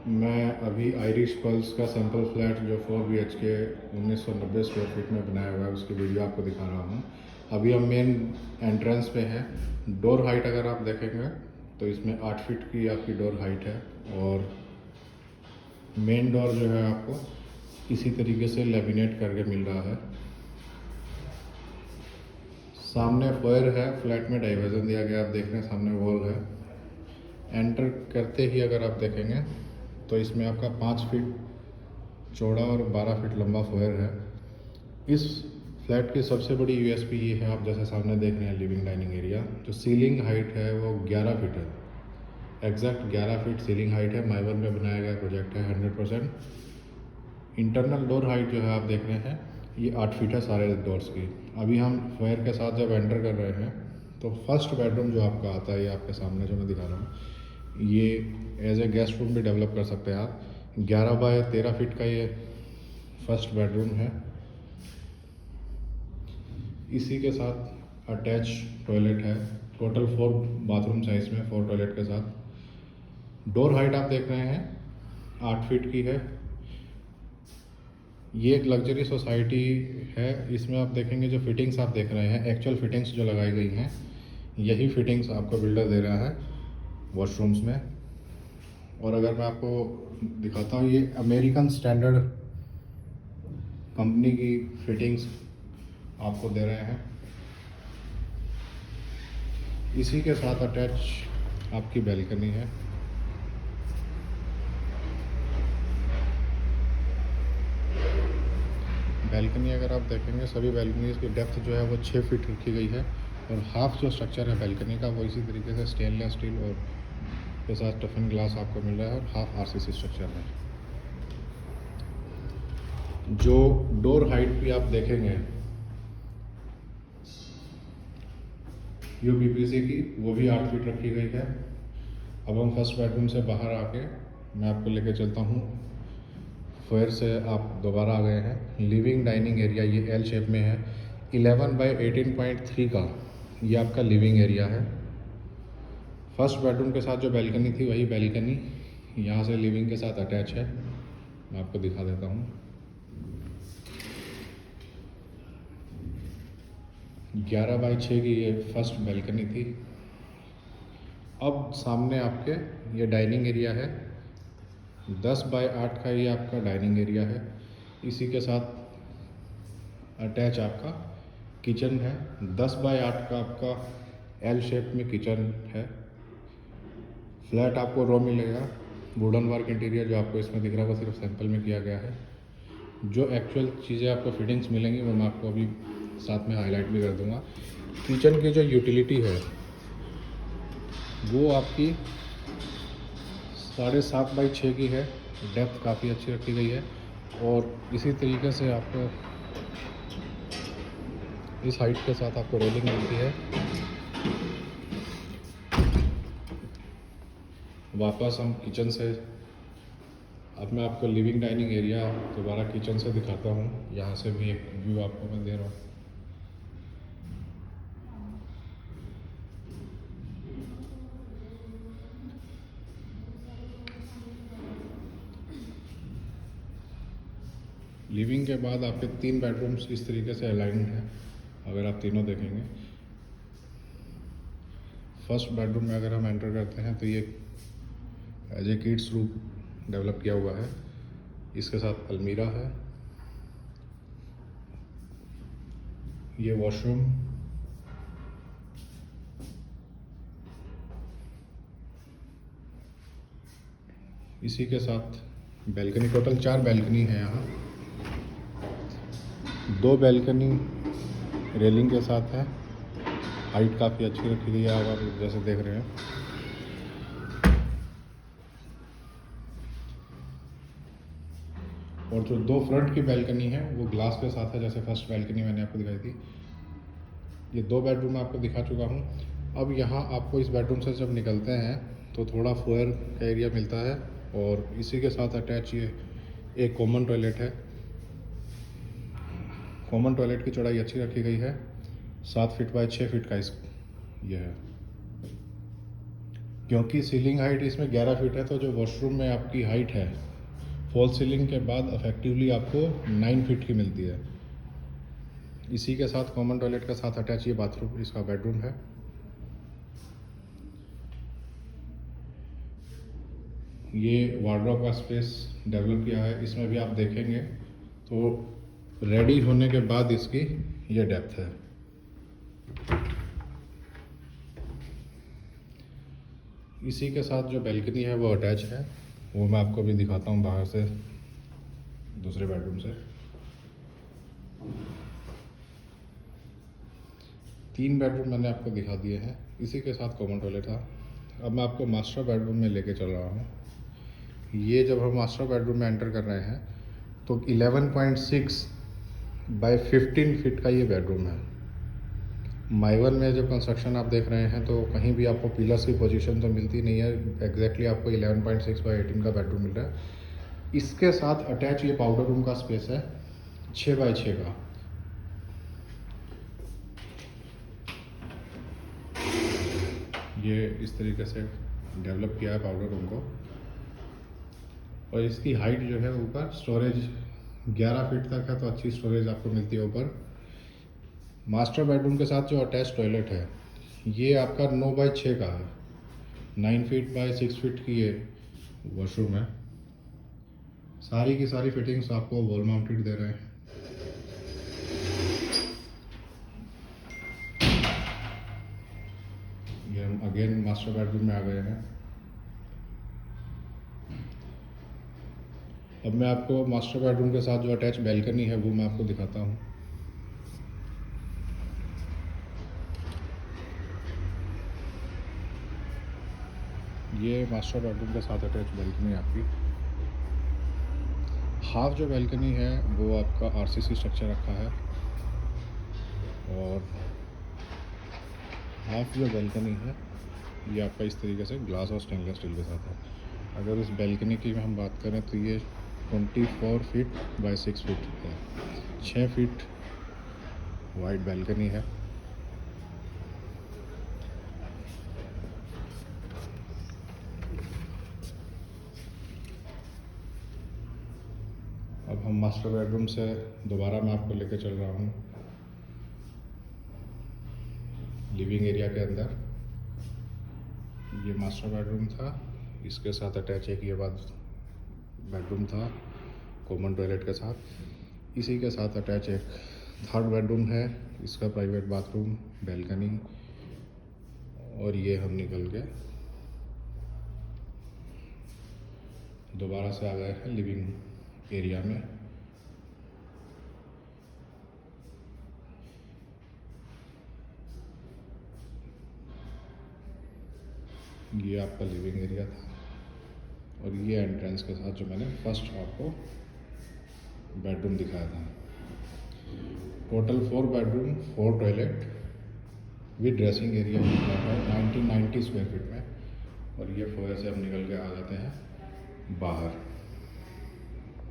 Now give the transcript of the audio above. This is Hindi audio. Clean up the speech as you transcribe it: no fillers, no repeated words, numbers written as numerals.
मैं अभी आयरिश पल्स का सैंपल फ्लैट जो 4 BHK 1990 स्क्वायर फीट में बनाया हुआ है उसकी वीडियो आपको दिखा रहा हूँ। अभी हम मेन एंट्रेंस पे हैं। डोर हाइट अगर आप देखेंगे तो इसमें 8 फीट की आपकी डोर हाइट है और मेन डोर जो है आपको इसी तरीके से लेमिनेट करके मिल रहा है। सामने फोयर है, फ्लैट में डाइवर्जन दिया गया, आप देख रहे हैं सामने वॉल है। एंटर करते ही अगर आप देखेंगे तो इसमें आपका 5 फीट चौड़ा और 12 फीट लंबा फोयर है। इस फ्लैट की सबसे बड़ी यूएसपी ये है, आप जैसे सामने देख रहे हैं लिविंग डाइनिंग एरिया, जो सीलिंग हाइट है वो 11 फीट है। एग्जैक्ट 11 फीट सीलिंग हाइट है। माइवन में बनाया गया प्रोजेक्ट है 100%। इंटरनल डोर हाइट जो है आप देख रहे हैं ये 8 फीट है सारे डोर्स की। अभी हम फोयर के साथ जब एंटर कर रहे हैं तो फर्स्ट बेडरूम जो आपका आता है, ये आपके सामने जो मैं दिखा रहा हूँ, ये एज ए गेस्ट रूम भी डेवलप कर सकते हैं आप। 11 बाय 13 फीट का ये फर्स्ट बेडरूम है। इसी के साथ अटैच टॉयलेट है। टोटल 4 बाथरूम्स हैं इसमें, 4 टॉयलेट के साथ। डोर हाइट आप देख रहे हैं 8 फीट की है। ये एक लग्जरी सोसाइटी है। इसमें आप देखेंगे जो फिटिंग्स आप देख रहे हैं, एक्चुअल फिटिंग्स जो लगाई गई हैं, यही फिटिंग्स आपको बिल्डर दे रहा है वॉशरूम्स में। और अगर मैं आपको दिखाता हूँ, ये अमेरिकन स्टैंडर्ड कंपनी की फिटिंग्स आपको दे रहे हैं। इसी के साथ अटैच आपकी बैल्कनी है। बैल्कनी अगर आप देखेंगे, सभी बैल्कनीज की डेप्थ जो है वो 6 फीट रखी गई है और हाफ जो स्ट्रक्चर है बैल्कनी का वो इसी तरीके से स्टेनलेस स्टील और के साथ टफन ग्लास आपको मिल रहा है और हाफ आरसीसी स्ट्रक्चर है। जो डोर हाइट भी आप देखेंगे यूपीपीसी की, वो भी 8 फीट रखी गई है। अब हम फर्स्ट बेडरूम से बाहर आके मैं आपको लेके चलता हूँ। फोयर से आप दोबारा आ गए हैं। लिविंग डाइनिंग एरिया ये एल शेप में है। 11 बाय 18.3 का ये आपका लिविंग एरिया है। फर्स्ट बेडरूम के साथ जो बैल्कनी थी वही बैल्कनी यहाँ से लिविंग के साथ अटैच है। मैं आपको दिखा देता हूँ। 11 बाय 6 की ये फर्स्ट बैल्कनी थी। अब सामने आपके ये डाइनिंग एरिया है। 10 बाय 8 का ये आपका डाइनिंग एरिया है। इसी के साथ अटैच आपका किचन है। 10 बाय 8 का आपका एल शेप में किचन है। फ्लैट आपको रो मिलेगा। वुडन वर्क इंटीरियर जो आपको इसमें दिख रहा है वो सिर्फ सैंपल में किया गया है। जो एक्चुअल चीज़ें आपको फिटिंग्स मिलेंगी वो मैं आपको अभी साथ में हाईलाइट भी कर दूंगा। किचन की जो यूटिलिटी है वो आपकी 7.5 बाई 6 की है। डेप्थ काफ़ी अच्छी रखी गई है और इसी तरीके से आपको इस हाइट के साथ आपको रेलिंग मिलती है। वापस हम किचन से, अब मैं आपको लिविंग डाइनिंग एरिया दोबारा किचन से दिखाता हूँ। यहाँ से भी एक व्यू आपको मैं दे रहा हूँ। लिविंग के बाद आपके 3 बेडरूम्स इस तरीके से अलाइंड हैं। अगर आप तीनों देखेंगे, फर्स्ट बेडरूम में अगर हम एंटर करते हैं तो ये as a kids room develop किया हुआ है। इसके साथ अलमीरा है। ये वॉशरूम, इसी के साथ बैल्कनी। टोटल 4 बैल्कनी है यहाँ। 2 बैल्कनी रेलिंग के साथ है। हाइट काफ़ी अच्छी रखी गई है, आप जैसे देख रहे हैं। और जो 2 फ्रंट की बैल्कनी है वो ग्लास के साथ है, जैसे फर्स्ट बैल्कनी मैंने आपको दिखाई थी। ये 2 बेडरूम आपको दिखा चुका हूँ। अब यहाँ आपको इस बेडरूम से जब निकलते हैं तो थोड़ा फोयर का एरिया मिलता है और इसी के साथ अटैच ये एक कॉमन टॉयलेट है। कॉमन टॉयलेट की चौड़ाई अच्छी रखी गई है। 7 फीट बाय 6 फीट का ये है। क्योंकि सीलिंग हाइट इसमें 11 फीट है, तो जो वॉशरूम में आपकी हाइट है फॉल सीलिंग के बाद इफेक्टिवली आपको 9 फीट की मिलती है। इसी के साथ कॉमन टॉयलेट के साथ अटैच ये बाथरूम, इसका बेडरूम है। ये वार्डरोब का स्पेस डेवलप किया है, इसमें भी आप देखेंगे तो रेडी होने के बाद इसकी ये डेप्थ है। इसी के साथ जो बैल्कनी है वो अटैच है, वो मैं आपको भी दिखाता हूँ बाहर से, दूसरे बेडरूम से। 3 बेडरूम मैंने आपको दिखा दिए हैं, इसी के साथ कॉमन टॉयलेट था। अब मैं आपको मास्टर बेडरूम में लेके चल रहा हूँ। ये जब हम मास्टर बेडरूम में एंटर कर रहे हैं तो 11.6 बाय 15 फीट का ये बेडरूम है। माइवन में जब कंस्ट्रक्शन आप देख रहे हैं तो कहीं भी आपको पिलर्स की पोजीशन तो मिलती नहीं है, एग्जैक्टली आपको 11.6 बाय 18 का बेडरूम मिल रहा है। इसके साथ अटैच ये पाउडर रूम का स्पेस है 6 बाय 6 का। ये इस तरीके से डेवलप किया है पाउडर रूम को, और इसकी हाइट जो है ऊपर स्टोरेज 11 फीट तक है, तो अच्छी स्टोरेज आपको मिलती है ऊपर। मास्टर बेडरूम के साथ जो अटैच टॉयलेट है ये आपका 9 बाय 6 का है, 9 फीट बाय 6 फीट की ये वॉशरूम है। सारी की सारी फिटिंग्स आपको वॉल माउंटेड दे रहे हैं। ये हम अगेन मास्टर बेडरूम में आ गए हैं। अब मैं आपको मास्टर बेडरूम के साथ जो अटैच बैल्कनी है वो मैं आपको दिखाता हूँ। ये मास्टर बेडरूम के साथ अटैच बैल्कनी आपकी। हाफ जो बैल्कनी है वो आपका आरसीसी स्ट्रक्चर रखा है, और हाफ जो बैल्कनी है ये आपका इस तरीके से ग्लास और स्टेनलेस स्टील के साथ है। अगर इस बैल्कनी की हम बात करें तो ये 24 फीट बाय 6 फीट है, 6 फीट वाइड बैल्कनी है। अब हम मास्टर बेडरूम से दोबारा मैं आपको लेके चल रहा हूँ लिविंग एरिया के अंदर। ये मास्टर बेडरूम था, इसके साथ अटैच एक ये बाद बेडरूम था कॉमन टॉयलेट के साथ। इसी के साथ अटैच एक थर्ड बेडरूम है, इसका प्राइवेट बाथरूम, बैल्कनी, और ये हम निकल के दोबारा से आ गए हैं लिविंग एरिया में। ये आपका लिविंग एरिया था, और ये एंट्रेंस के साथ जो मैंने फर्स्ट आपको बेडरूम दिखाया था। Total 4 bedroom 4 toilet with dressing area है 1990 स्क्वायर फीट में। और ये फोयर से हम निकल के आ जाते हैं बाहर।